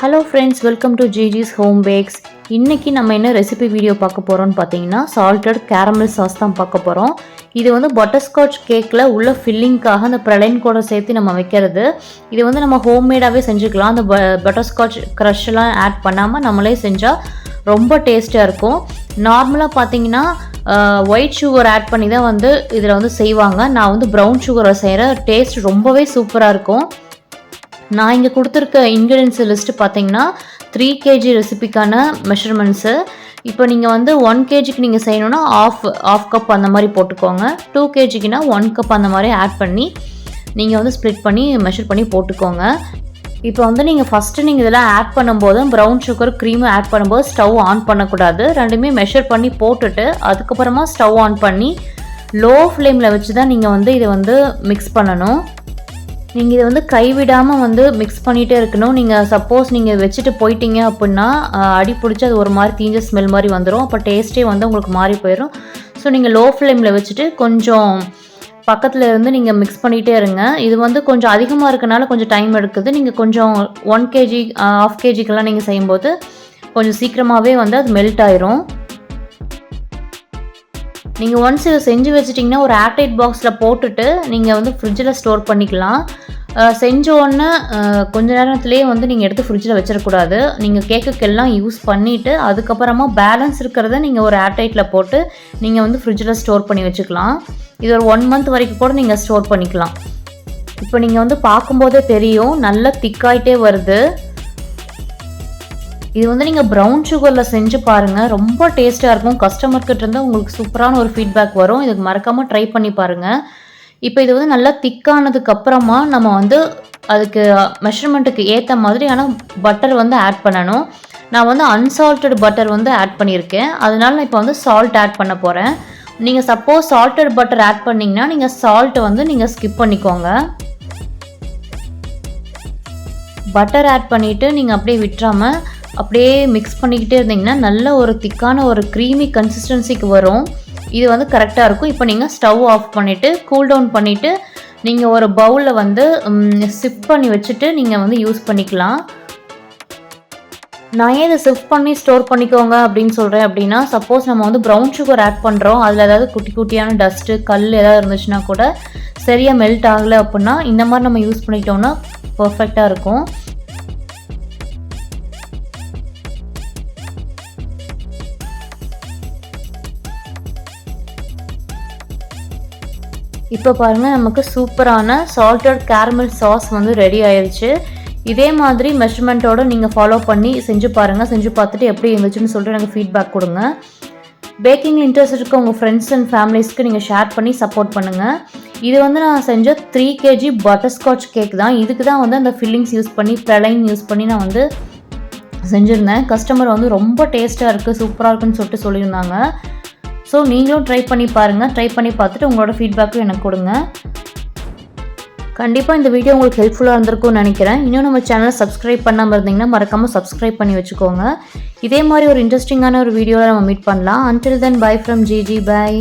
Hello friends, welcome to GG's home bakes. இன்றைக்கி நம்ம என்ன ரெசிபி வீடியோ பார்க்க போகிறோம்னு பார்த்தீங்கன்னா சால்டட் கேரமல் சாஸ் தான் பார்க்க போகிறோம். இது வந்து பட்டர்ஸ்காட்ச் கேக்கில் உள்ள ஃபில்லிங்காக அந்த ப்ரலைன் கூட சேர்த்து நம்ம வைக்கிறது. இது வந்து நம்ம ஹோம்மேடாகவே செஞ்சுக்கலாம். அந்த பட்டர்ஸ்காட்ச் க்ரஷ்லாம் ஆட் பண்ணாமல் நம்மளே செஞ்சால் ரொம்ப டேஸ்ட்டாக இருக்கும். நார்மலாக பார்த்தீங்கன்னா ஒயிட் சுகர் ஆட் பண்ணி தான் வந்து இதில் வந்து செய்வாங்க. நான் வந்து ப்ரௌன் சுகரை செய்கிற டேஸ்ட் ரொம்பவே சூப்பராக இருக்கும். நான் இங்கே கொடுத்துருக்க இன்க்ரீடியன்ஸ் லிஸ்ட்டு பார்த்தீங்கன்னா 3 kg ரெசிபிக்கான மெஷர்மெண்ட்ஸு. இப்போ நீங்கள் வந்து 1 kgக்கு நீங்கள் செய்யணுன்னா ஆஃப் கப் அந்த மாதிரி போட்டுக்கோங்க. 2 kgக்குனா 1 கப் அந்த மாதிரி ஆட் பண்ணி நீங்கள் வந்து ஸ்ப்ளிட் பண்ணி மெஷர் பண்ணி போட்டுக்கோங்க. இப்போ வந்து நீங்கள் ஃபஸ்ட்டு நீங்கள் இதெல்லாம் ஆட் பண்ணும்போது ப்ரௌன் சுகர் க்ரீமும் ஆட் பண்ணும்போது ஸ்டவ் ஆன் பண்ணக்கூடாது. ரெண்டுமே மெஷர் பண்ணி போட்டுட்டு அதுக்கப்புறமா ஸ்டவ் ஆன் பண்ணி லோ ஃப்ளேமில் வச்சு தான் நீங்கள் வந்து இதை வந்து மிக்ஸ் பண்ணணும். நீங்கள் இதை வந்து கைவிடாமல் வந்து மிக்ஸ் பண்ணிகிட்டே இருக்கணும். நீங்கள் சப்போஸ் நீங்கள் வச்சுட்டு போயிட்டீங்க அப்படின்னா அடி பிடிச்சி அது ஒரு மாதிரி தீஞ்ச ஸ்மெல் மாதிரி வந்துடும். அப்போ டேஸ்ட்டே வந்து உங்களுக்கு மாறி போயிடும். ஸோ நீங்கள் லோ ஃப்ளேமில் வச்சுட்டு கொஞ்சம் பக்கத்தில் இருந்து நீங்கள் மிக்ஸ் பண்ணிகிட்டே இருங்க. இது வந்து கொஞ்சம் அதிகமாக இருக்கனால கொஞ்சம் டைம் எடுக்குது. நீங்கள் கொஞ்சம் 1 kg ½ kgக்கெல்லாம் நீங்கள் செய்யும்போது கொஞ்சம் சீக்கிரமாகவே வந்து அது மெல்ட் ஆயிரும். நீங்கள் ஒன்ஸ் இதை செஞ்சு வச்சிட்டிங்கன்னா ஒரு ஏர்டைட் பாக்ஸில் போட்டுட்டு நீங்கள் வந்து ஃப்ரிட்ஜில் ஸ்டோர் பண்ணிக்கலாம். செஞ்ச உடனே கொஞ்ச நேரத்துலேயே வந்து நீங்கள் எடுத்து ஃப்ரிட்ஜில் வச்சிடக்கூடாது. நீங்கள் கேக்குக்கெல்லாம் யூஸ் பண்ணிவிட்டு அதுக்கப்புறமா பேலன்ஸ் இருக்கிறத நீங்கள் ஒரு ஏர்டைட்டில் போட்டு நீங்கள் வந்து ஃப்ரிட்ஜில் ஸ்டோர் பண்ணி வச்சுக்கலாம். இது ஒரு 1 month வரைக்கும் கூட நீங்கள் ஸ்டோர் பண்ணிக்கலாம். இப்போ நீங்கள் வந்து பார்க்கும்போதே தெரியும் நல்லா திக்காயிட்டே வருது. இது வந்து நீங்கள் ப்ரௌன் சுகரில் செஞ்சு பாருங்கள், ரொம்ப டேஸ்ட்டாக இருக்கும். கஸ்டமர்கிட்ட இருந்து உங்களுக்கு சூப்பரான ஒரு ஃபீட்பேக் வரும். இதுக்கு மறக்காமல் ட்ரை பண்ணி பாருங்கள். இப்போ இது வந்து நல்லா திக்கானதுக்கு அப்புறமா நம்ம வந்து அதுக்கு மெஷர்மெண்ட்டுக்கு ஏற்ற மாதிரி ஆனால் பட்டர் வந்து ஆட் பண்ணணும். நான் வந்து அன்சால்ட்டட் பட்டர் வந்து ஆட் பண்ணியிருக்கேன். அதனால நான் இப்போ வந்து சால்ட் ஆட் பண்ண போகிறேன். நீங்கள் சப்போஸ் சால்ட்டட் பட்டர் ஆட் பண்ணிங்கன்னா நீங்கள் சால்ட்டை வந்து நீங்கள் ஸ்கிப் பண்ணிக்கோங்க. பட்டர் ஆட் பண்ணிவிட்டு நீங்கள் அப்படியே விட்டுறாமல் அப்படியே மிக்ஸ் பண்ணிக்கிட்டே இருந்தீங்கன்னா நல்ல ஒரு திக்கான ஒரு க்ரீமி கன்சிஸ்டன்சிக்கு வரும். இது வந்து கரெக்டாக இருக்கும். இப்போ நீங்கள் ஸ்டவ் ஆஃப் பண்ணிவிட்டு கூல் டவுன் பண்ணிவிட்டு நீங்கள் ஒரு பவுலில் வந்து சிஃப்ட் பண்ணி வச்சுட்டு நீங்கள் வந்து யூஸ் பண்ணிக்கலாம். நான் ஏன் இதை சிஃப்ட் பண்ணி ஸ்டோர் பண்ணிக்கோங்க அப்படின்னு சொல்கிறேன் அப்படின்னா, சப்போஸ் நம்ம வந்து ப்ரௌன் சுகர் ஆட் பண்ணுறோம், அதில் ஏதாவது குட்டி குட்டியான டஸ்ட்டு கல் ஏதாவது இருந்துச்சுன்னா கூட சரியாக மெல்ட் ஆகலை அப்படின்னா இந்த மாதிரி நம்ம யூஸ் பண்ணிக்கிட்டோம்னா பர்ஃபெக்டாக இருக்கும். இப்போ பாருங்கள், நமக்கு சூப்பரான சால்ட்டட் கேரமல் சாஸ் வந்து ரெடி ஆயிடுச்சு. இதே மாதிரி மெஷர்மெண்ட்டோடு நீங்கள் ஃபாலோ பண்ணி செஞ்சு பாருங்கள். செஞ்சு பார்த்துட்டு எப்படி இருந்துச்சுன்னு சொல்லிட்டு எனக்கு ஃபீட்பேக் கொடுங்க. பேக்கிங்கில் இன்ட்ரெஸ்ட் இருக்க உங்கள் ஃப்ரெண்ட்ஸ் அண்ட் ஃபேமிலிஸ்க்கு நீங்கள் ஷேர் பண்ணி சப்போர்ட் பண்ணுங்கள். இது வந்து நான் செஞ்ச 3 kg பட்டர்ஸ்காட்ச் கேக் தான். இதுக்கு தான் வந்து அந்த ஃபில்லிங்ஸ் யூஸ் பண்ணி ப்ரலைன் யூஸ் பண்ணி நான் வந்து செஞ்சுருந்தேன். கஸ்டமர் வந்து ரொம்ப டேஸ்ட்டாக இருக்குது, சூப்பராக இருக்குன்னு சொல்லிட்டு சொல்லியிருந்தாங்க. ஸோ நீங்களும் ட்ரை பண்ணி பாருங்கள். ட்ரை பண்ணி பார்த்துட்டு உங்களோட ஃபீட்பேக்கும் எனக்கு கொடுங்க. கண்டிப்பாக இந்த வீடியோ உங்களுக்கு ஹெல்ப்ஃபுல்லாக இருந்திருக்கும்னு நினைக்கிறேன். இன்னும் நம்ம சேனலை சப்ஸ்கிரைப் பண்ணாமல் இருந்தீங்கன்னா மறக்காமல் சப்ஸ்கிரைப் பண்ணி வச்சுக்கோங்க. இதே மாதிரி ஒரு இன்ட்ரெஸ்டிங்கான ஒரு வீடியோவில் நம்ம மீட் பண்ணலாம். Until then, bye from Gigi. Bye.